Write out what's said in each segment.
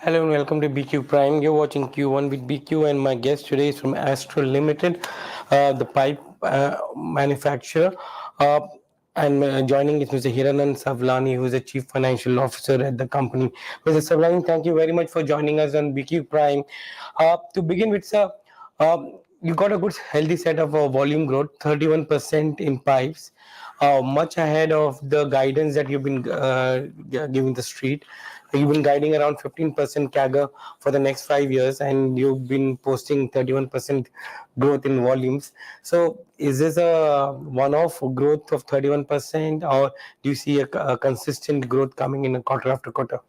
Hello and welcome to BQ Prime. You're watching Q1 with BQ, and my guest today is from Astral Limited, the pipe manufacturer. Uh, and joining is Mr. Hiranand Savlani, who is the Chief Financial Officer at the company. Mr. Savlani, thank you very much for joining us on BQ Prime. To begin with, sir, you got a good healthy set of volume growth, 31% in pipes, much ahead of the guidance that you've been giving the street. You've been guiding around 15% CAGR for the next 5 years, and you've been posting 31% growth in volumes. So, is this a one-off growth of 31%, or do you see a consistent growth coming in a quarter after quarter?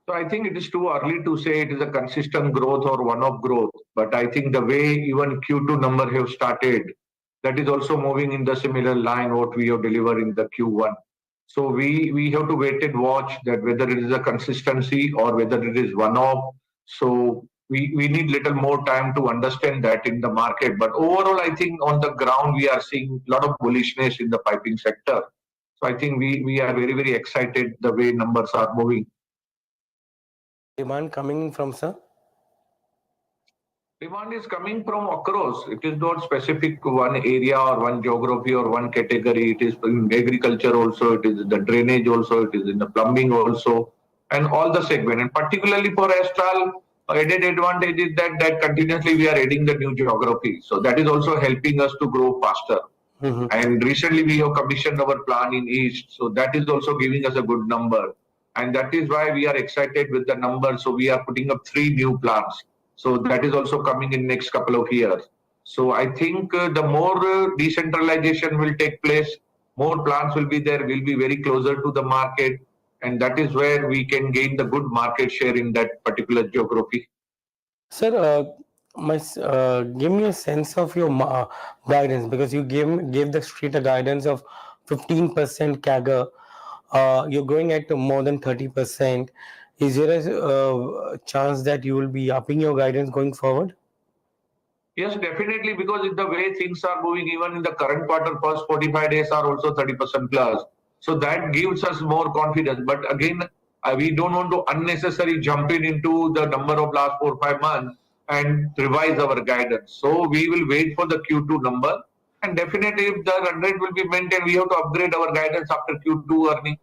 So I think it is too early to say it is a consistent growth or one-off growth. But I think the way even Q2 number have started, that is also moving in the similar line what we have delivered in the Q1. So we have to wait and watch that whether it is a consistency or whether it is one-off. So we need little more time to understand that in the market. But overall, I think on the ground we are seeing a lot of bullishness in the piping sector. So I think we are very, very excited the way numbers are moving. Demand coming in from, sir? Demand is coming from across. It is not specific to one area or one geography or one category. It is in agriculture also, it is in the drainage also, it is in the plumbing also, and all the segment. And particularly for Astral, added advantage is that continuously we are adding the new geography. So that is also helping us to grow faster. And recently we have commissioned our plant in East. So that is also giving us a good number. And that is why we are excited with the number. So we are putting up 3 new plants. So that is also coming in next couple of years. So I think the more decentralization will take place, more plants will be there, will be very closer to the market. And that is where we can gain the good market share in that particular geography. Sir, give me a sense of your guidance, because you gave the street a guidance of 15% CAGR. You're going at more than 30%. Is there a chance that you will be upping your guidance going forward? Yes, definitely, because in the way things are moving, even in the current quarter, first 45 days are also 30% plus. So that gives us more confidence. But again, we don't want to unnecessarily jump into the number of last 4 5 months and revise our guidance. So we will wait for the Q2 number. And definitely, if the run rate will be maintained, we have to upgrade our guidance after Q2 earning.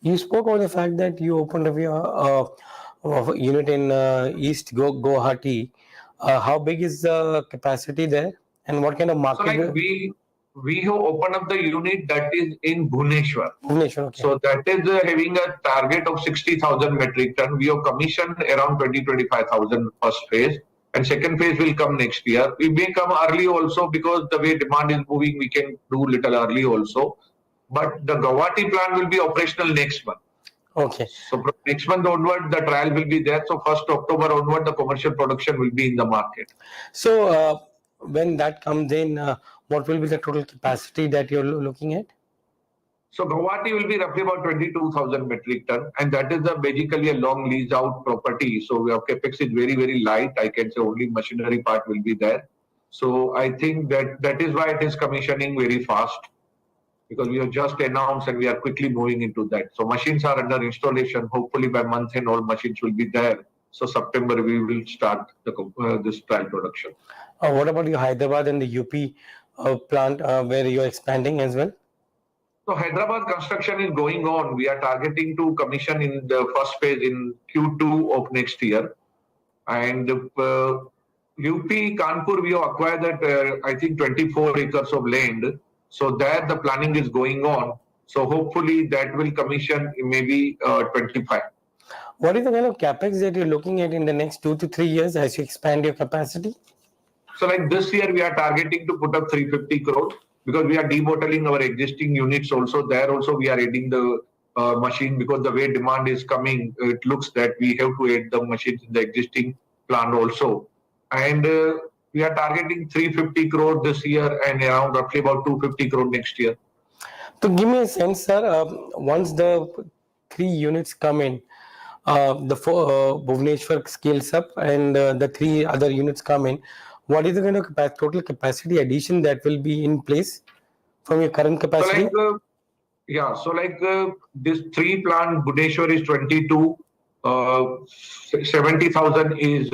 You spoke about the fact that you opened up your unit in East Guwahati. How big is the capacity there, and what kind of So market? like we have opened up the unit that is in Bhubaneswar. Bhubaneswar, okay. So that is having a target of 60,000 metric ton. We have commissioned around 25,000 first phase, and second phase will come next year. We may come early also because the way demand is moving, we can do little early also. But the Guwahati plant will be operational next month. Okay. So from next month onward, the trial will be there. So 1st October onward, the commercial production will be in the market. So when that comes in, what will be the total capacity that you're looking at? So Guwahati will be roughly about 22,000 metric ton, and that is basically a long lease out property. So our capex is very, very light. I can say only machinery part will be there. So I think that is why it is commissioning very fast, because we have just announced and we are quickly moving into that. So machines are under installation. Hopefully by month end all machines will be there. So September we will start this trial production. What about your Hyderabad and the UP plant where you're expanding as well? So Hyderabad construction is going on. We are targeting to commission in the first phase in Q2 of next year. And UP Kanpur, we have acquired that I think 24 acres of land. So there the planning is going on. So hopefully that will commission maybe 25. What is the kind of capex that you're looking at in the next 2 to 3 years as you expand your capacity? So like this year we are targeting to put up 350 crore, because we are debottling our existing units also. There also we are adding the machine, because the way demand is coming, it looks that we have to add the machines in the existing plant also. And we are targeting 350 crore this year and around roughly about 250 crore next year. To give me a sense, sir, once the 3 units come in, the Bhubaneswar scales up and the 3 other units come in, what is the kind of total capacity addition that will be in place from your current capacity? So like this 3 plant, Bhubaneswar is 22, uh, 70,000 is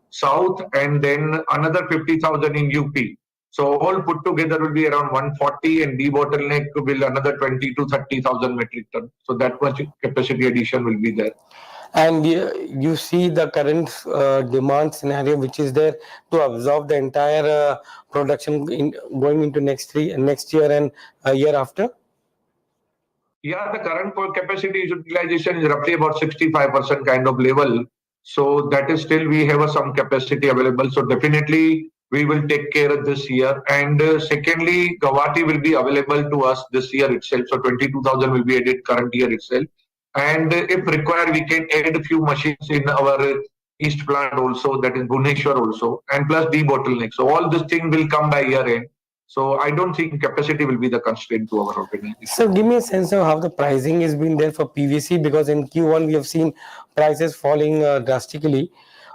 south, and then another 50,000 in UP. So all put together will be around 140, and debottleneck will another 20 to 30,000 metric ton. So that much capacity addition will be there. And you see the current demand scenario which is there to absorb the entire production going into next year and year after. Yeah, the current capacity utilization is roughly about 65% kind of level. So that is still we have some capacity available. So definitely we will take care of this year. And secondly, Guwahati will be available to us this year itself. So 22,000 will be added current year itself. And if required, we can add a few machines in our east plant also, that is Bhubaneswar also, and plus debottleneck. So all this thing will come by year end. So I don't think capacity will be the constraint to our organization. So give me a sense of how the pricing has been there for PVC, because in Q1 we have seen prices falling drastically,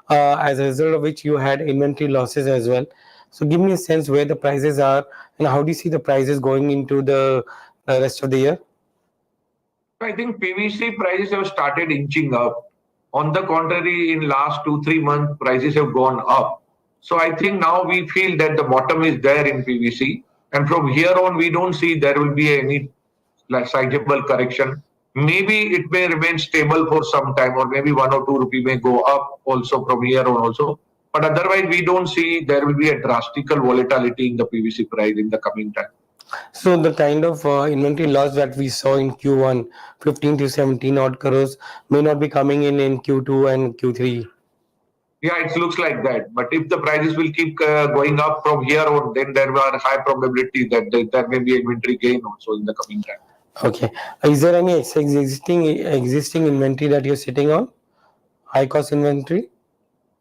as a result of which you had inventory losses as well. So give me a sense where the prices are and how do you see the prices going into the rest of the year? I think PVC prices have started inching up. On the contrary, in last 2 3 months, prices have gone up. So I think now we feel that the bottom is there in PVC, and from here on, we don't see there will be any like sizable correction. Maybe it may remain stable for some time, or maybe 1 or 2 rupee may go up also from here on also. But otherwise, we don't see there will be a drastical volatility in the PVC price in the coming time. So the kind of inventory loss that we saw in Q1, 15 to 17 odd crores, may not be coming in Q2 and Q3. Yeah, it looks like that. But if the prices will keep going up from here on, then there are high probability that there may be inventory gain also in the coming time. Okay. Is there any existing inventory that you're sitting on? High cost inventory?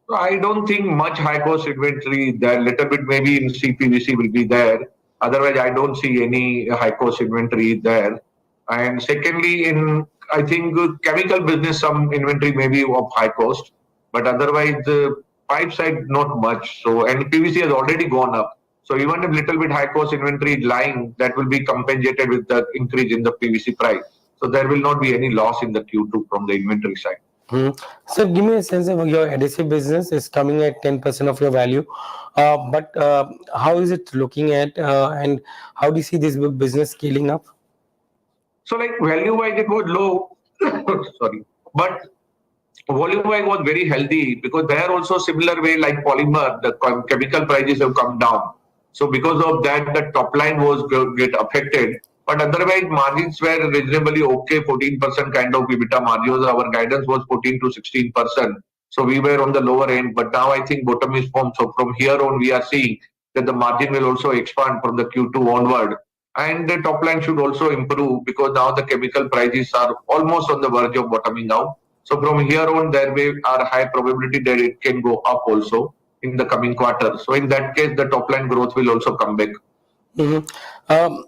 So I don't think much high cost inventory there. Little bit maybe in CPVC will be there. Otherwise, I don't see any high cost inventory there. And secondly, in I think chemical business, some inventory may be of high cost, but otherwise the pipe side not much. So and PVC has already gone up. So even if little bit high cost inventory is lying, that will be compensated with the increase in the PVC price. So there will not be any loss in the Q2 from the inventory side. Hmm. So give me a sense of your adhesive business is coming at 10% of your value. But how is it looking at and how do you see this business scaling up? So like value wise, it was low. Sorry, but volume wise was very healthy because there also similar way like polymer, the chemical prices have come down. So because of that, the top line was get affected. But otherwise, margins were reasonably okay, 14% kind of EBITDA margins. Our guidance was 14 to 16%. So we were on the lower end. But now I think bottom is formed. So from here on, we are seeing that the margin will also expand from the Q2 onward. And the top line should also improve because now the chemical prices are almost on the verge of bottoming out. So from here on, there may are high probability that it can go up also in the coming quarter. So in that case, the top line growth will also come back. Mhm. Um,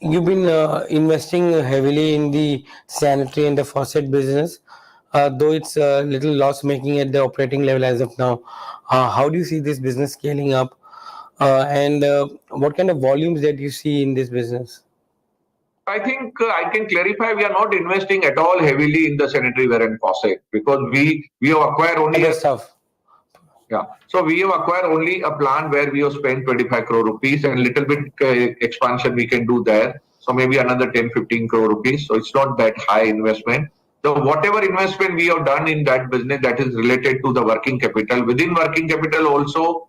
you've been investing heavily in the sanitary and the faucet business, though it's a little loss making at the operating level as of now. How do you see this business scaling up? And what kind of volumes that you see in this business? I think I can clarify we are not investing at all heavily in the sanitary ware and faucet because we have acquired only Other a stuff. yeah. So we have acquired only a plant where we have spent 25 crore rupees and little bit expansion we can do there. So maybe another 10 15 crore rupees. So it's not that high investment. So whatever investment we have done in that business that is related to the working capital. Within working capital also,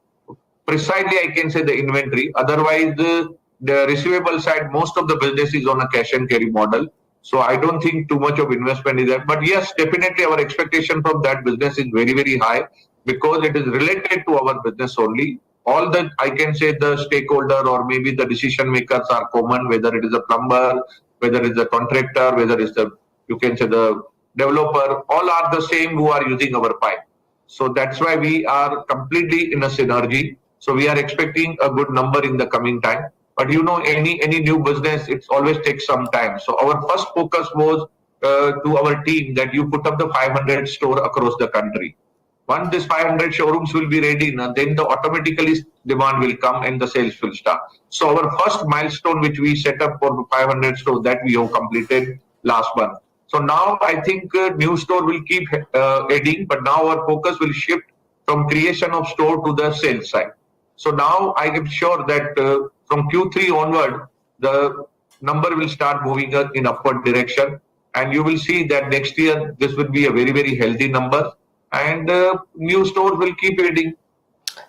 precisely I can say the inventory. Otherwise, the receivable side, most of the business is on a cash and carry model. So I don't think too much of investment is there. But yes, definitely our expectation from that business is very, very high because it is related to our business only. All the I can say the stakeholder or maybe the decision makers are common, whether it is a plumber, whether it's a contractor, whether it's the you can say the developer, all are the same who are using our pipe. So that's why we are completely in a synergy. So we are expecting a good number in the coming time. But you know, any new business, it always takes some time. So our first focus was to our team that you put up the 500 store across the country. Once this 500 showrooms will be ready, then the automatically demand will come and the sales will start. So our first milestone, which we set up for 500 stores, that we have completed last month. So now I think new store will keep adding, but now our focus will shift from creation of store to the sales side. So now I am sure that from Q3 onward, the number will start moving in upward direction, and you will see that next year this will be a very very healthy number, and new stores will keep adding.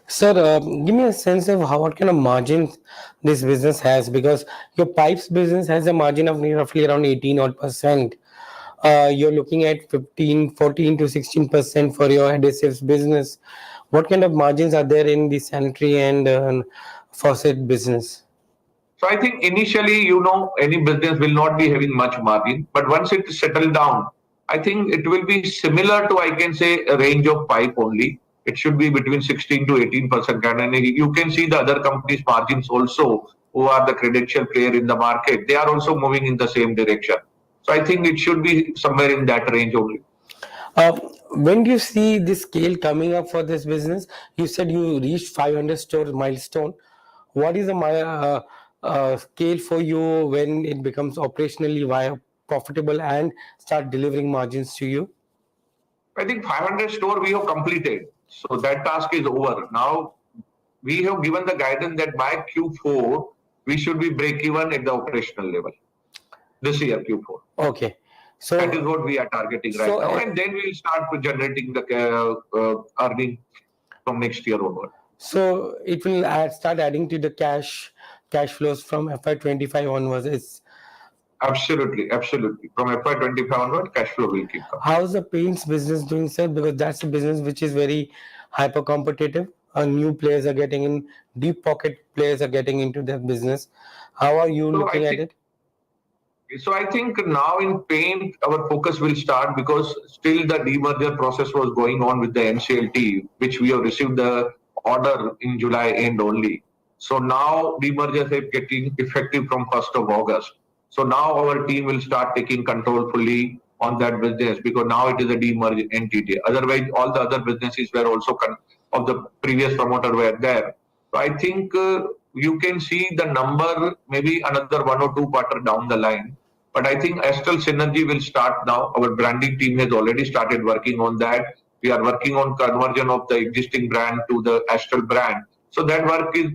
Sir, give me a sense of how what kind of margins this business has, because your pipes business has a margin of roughly around 18 odd percent. You're looking at 15, 14 to 16% for your adhesives business. What kind of margins are there in the sanitary and faucet business? So I think initially, any business will not be having much margin, but once it settle down, I think it will be similar to, I can say, a range of pipe only. It should be between 16 to 18%. And you can see the other companies' margins also, who are the credential player in the market. They are also moving in the same direction. So I think it should be somewhere in that range only. Uh, when do you see the scale coming up for this business? You said you reached 500 stores milestone. What is the scale for you when it becomes operationally profitable and start delivering margins to you? I think 500 store we have completed. So that task is over. Now we have given the guidance that by Q4 we should be break even at the operational level this year Q4. Okay. That is So, what we are targeting right so now, and then we'll start generating the earning from next year onward. So it will start adding to the cash flows from FY25 onwards. Absolutely, absolutely. From FY25 onward, cash flow will keep coming. How's the paints business doing, sir? Because that's a business which is very hyper competitive. New players are getting in, deep pocket players are getting into that business. How are you So I looking at think it? So I think now in paint, our focus will start because still the demerger process was going on with the NCLT, which we have received the order in July end only. So now demerger is getting effective from 1st of August. So now our team will start taking control fully on that business because now it is a demerged entity. Otherwise, all the other businesses were also of the previous promoter were there. So I think you can see the number maybe another 1 or 2 quarters down the line. But I think Astral synergy will start now. Our branding team has already started working on that. We are working on conversion of the existing brand to the Astral brand. So that work is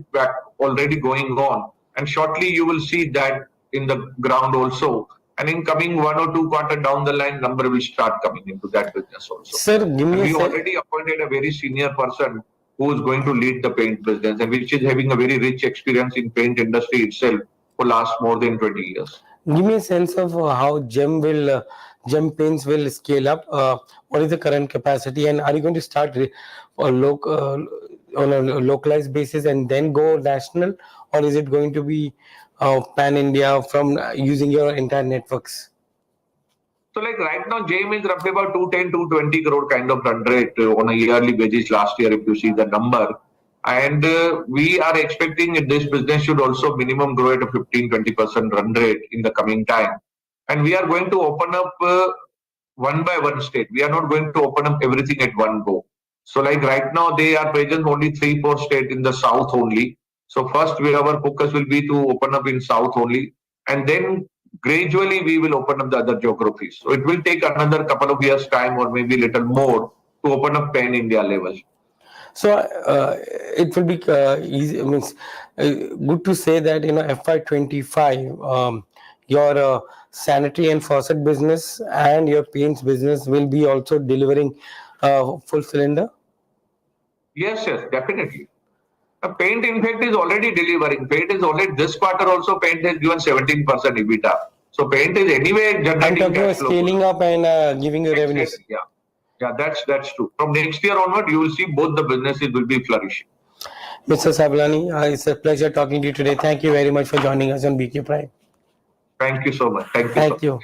already going on. And shortly you will see that in the ground also. And in coming 1 or 2 quarters down the line, number will start coming into that business also. Sir, give And me a we already appointed a very senior person who is going to lead the paint business and which is having a very rich experience in paint industry itself for last more than 20 years. Give me a sense of how gem paints will scale up. What is the current capacity, and are you going to start on a localized basis and then go national, or is it going to be pan India from using your entire networks? So like right now, JM is roughly about 210, 220 crore kind of run rate on a yearly basis last year, if you see the number. And we are expecting this business should also minimum grow at a 15-20% run rate in the coming time. And we are going to open up one by one state. We are not going to open up everything at one go. So like right now, they are present only 3-4 states in the south only. So first, our focus will be to open up in south only, and then gradually we will open up the other geographies. So it will take another couple of years time or maybe little more to open up pan India level. So it will be easy. Means good to say that FY25, your sanitary and faucet business and your paints business will be also delivering full cylinder. Yes, yes, definitely. Paint, in fact, is already delivering. Paint is already this quarter also. Paint has given 17% EBITDA. So paint is anyway I'm generating talking about cash flow. scaling up and giving you revenues. Yeah, yeah, that's true. From next year onward, you will see both the businesses will be flourishing. Mr. Savlani, it's a pleasure talking to you today. Thank you very much for joining us on BQ Prime. Thank you so much. Thank you so Thank much. you.